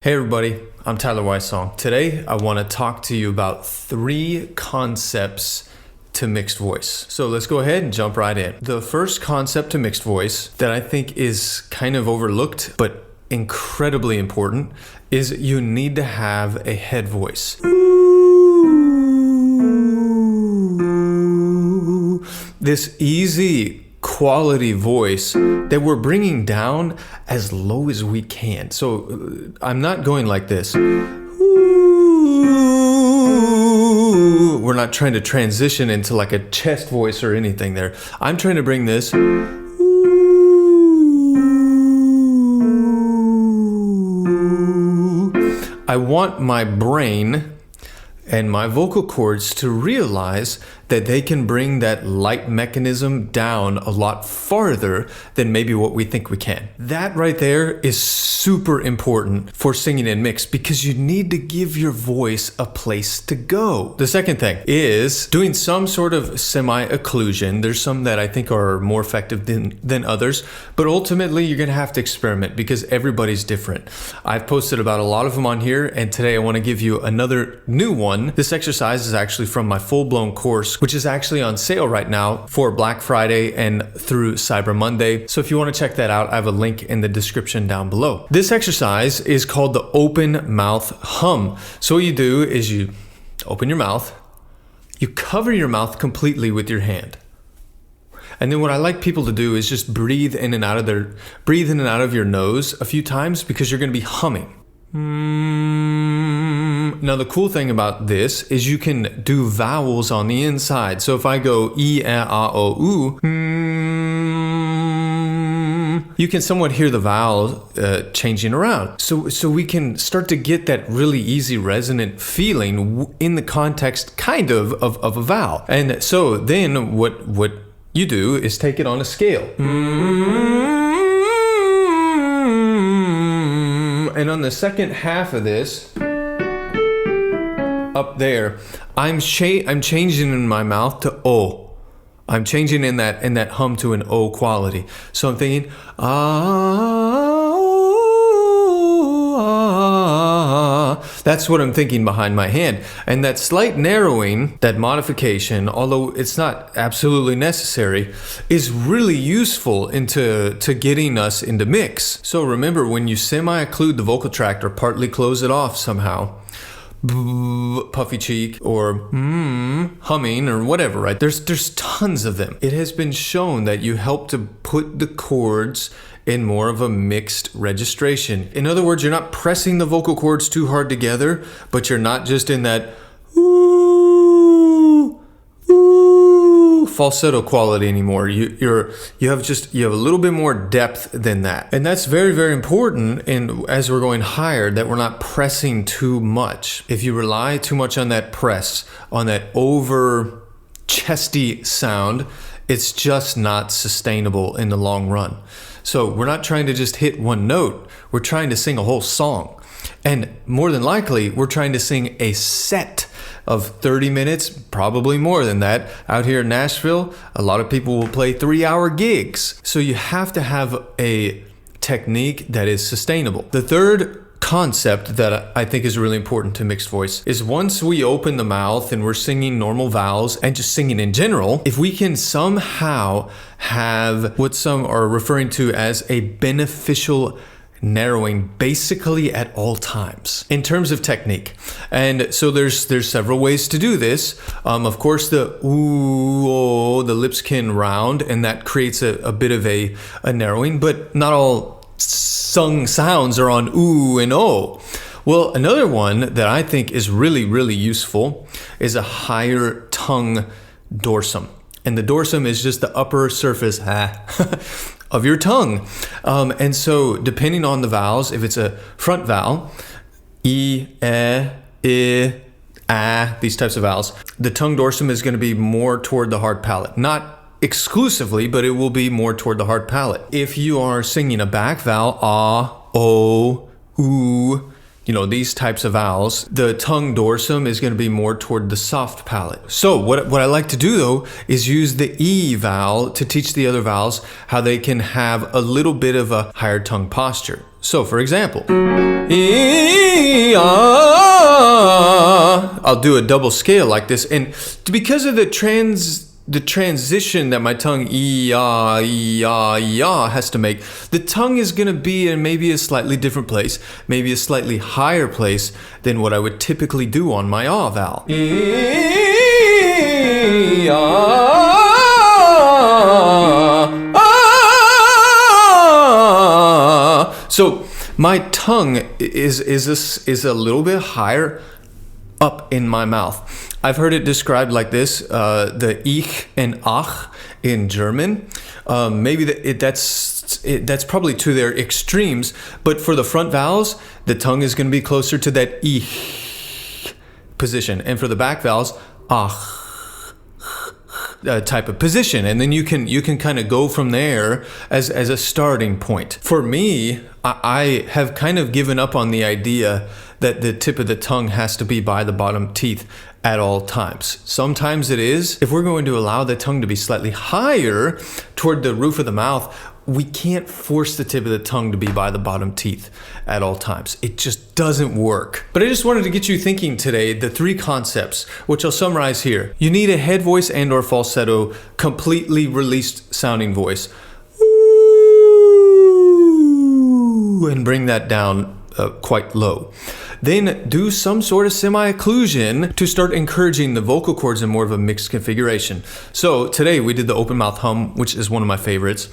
Hey everybody, I'm Tyler Wysong. Today I want to talk to you about 3 concepts to mixed voice. So let's go ahead and jump right in. The first concept to mixed voice that I think is kind of overlooked but incredibly important is you need to have a head voice. This easy quality voice that we're bringing down as low as we can. So I'm not going like this. We're not trying to transition into like a chest voice or anything there. I'm trying to bring this. I want my brain and my vocal cords to realize that they can bring that light mechanism down a lot farther than maybe what we think we can. That right there is super important for singing in mix because you need to give your voice a place to go. The second thing is doing some sort of semi-occlusion. There's some that I think are more effective than others, but ultimately you're gonna have to experiment because everybody's different. I've posted about a lot of them on here, and today I wanna give you another new one. This exercise is actually from my full-blown course, which is actually on sale right now for Black Friday and through Cyber Monday. So if you want to check that out, I have a link in the description down below. This exercise is called the open mouth hum. So what you do is you open your mouth, you cover your mouth completely with your hand. And then what I like people to do is just breathe in and out of your nose a few times because you're going to be humming. Now the cool thing about this is you can do vowels on the inside. So if I go e, a, o, u, you can somewhat hear the vowel changing around. So we can start to get that really easy resonant feeling in the context kind of a vowel. And so then what you do is take it on a scale. And on the second half of this, up there, I'm changing in my mouth to O. I'm changing in that hum to an O quality. So I'm thinking, that's what I'm thinking behind my hand. And that slight narrowing, that modification, although it's not absolutely necessary, is really useful into getting us into mix. So remember, when you semi-occlude the vocal tract or partly close it off somehow, puffy cheek or humming or whatever, right? There's tons of them. It has been shown that you help to put the chords in more of a mixed registration. In other words, you're not pressing the vocal cords too hard together, but you're not just in that falsetto quality anymore. You have a little bit more depth than that. And that's very, very important as we're going higher, that we're not pressing too much. If you rely too much on that press, on that over chesty sound, it's just not sustainable in the long run. So we're not trying to just hit one note, we're trying to sing a whole song. And more than likely, we're trying to sing a set of 30 minutes, probably more than that. Out here in Nashville, a lot of people will play 3-hour gigs. So you have to have a technique that is sustainable. The third concept that I think is really important to mixed voice is once we open the mouth and we're singing normal vowels and just singing in general, if we can somehow have what some are referring to as a beneficial narrowing basically at all times in terms of technique. And so there's several ways to do this. Of course, the ooh, oh, the lips can round, and that creates a bit of a narrowing, but not all sung sounds are on ooh and oh. Well, another one that I think is really, really useful is a higher tongue dorsum. And the dorsum is just the upper surface of your tongue. And so depending on the vowels, if it's a front vowel, e, I, these types of vowels, the tongue dorsum is going to be more toward the hard palate. Not exclusively, but it will be more toward the hard palate. If you are singing a back vowel, ah, o, oo, you know, these types of vowels, the tongue dorsum is going to be more toward the soft palate. So what I like to do though is use the E vowel to teach the other vowels how they can have a little bit of a higher tongue posture. So for example, E, ah, I'll do a double scale like this, and because of the transition that my tongue e-ah has to make, the tongue is going to be in maybe a slightly different place, maybe a slightly higher place than what I would typically do on my ah vowel. So my tongue is a little bit higher up in my mouth. I've heard it described like this, the ich and ach in German. Maybe that's probably to their extremes, but for the front vowels, the tongue is going to be closer to that ich position, and for the back vowels, ach type of position, and then you can kind of go from there as a starting point. For me, I have kind of given up on the idea that the tip of the tongue has to be by the bottom teeth at all times. Sometimes it is. If we're going to allow the tongue to be slightly higher toward the roof of the mouth, we can't force the tip of the tongue to be by the bottom teeth at all times. It just doesn't work. But I just wanted to get you thinking today, the 3 concepts, which I'll summarize here. You need a head voice and or falsetto, completely released sounding voice. Ooh, and bring that down quite low. Then do some sort of semi-occlusion to start encouraging the vocal cords in more of a mixed configuration. So today we did the open mouth hum, which is one of my favorites.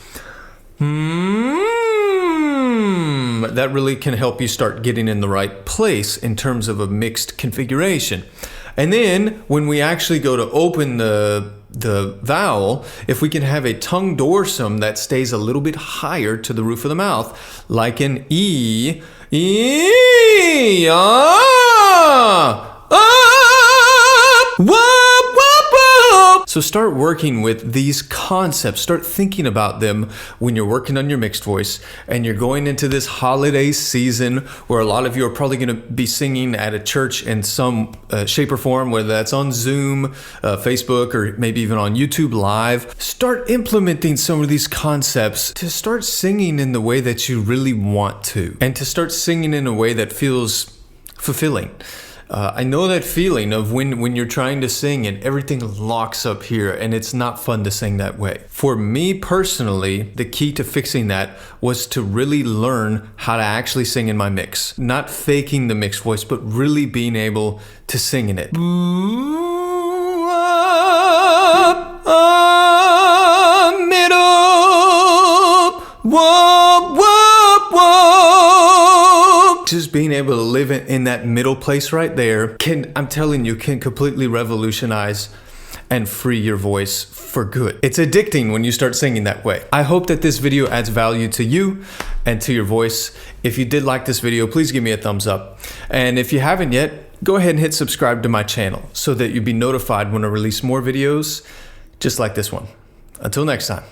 That really can help you start getting in the right place in terms of a mixed configuration. And then when we actually go to open the vowel, if we can have a tongue dorsum that stays a little bit higher to the roof of the mouth, like an E, E, ah, ah, whoop, whoop, whoop. So start working with these concepts. Start thinking about them when you're working on your mixed voice and you're going into this holiday season where a lot of you are probably going to be singing at a church in some shape or form, whether that's on Zoom, Facebook, or maybe even on YouTube Live. Start implementing some of these concepts to start singing in the way that you really want to, and to start singing in a way that feels fulfilling. I know that feeling of when you're trying to sing and everything locks up here and it's not fun to sing that way. For me personally, the key to fixing that was to really learn how to actually sing in my mix. Not faking the mixed voice, but really being able to sing in it. Just being able to live in that middle place right there I'm telling you, can completely revolutionize and free your voice for good. It's addicting when you start singing that way. I hope that this video adds value to you and to your voice. If you did like this video, please give me a thumbs up. And if you haven't yet, go ahead and hit subscribe to my channel so that you'll be notified when I release more videos just like this one. Until next time.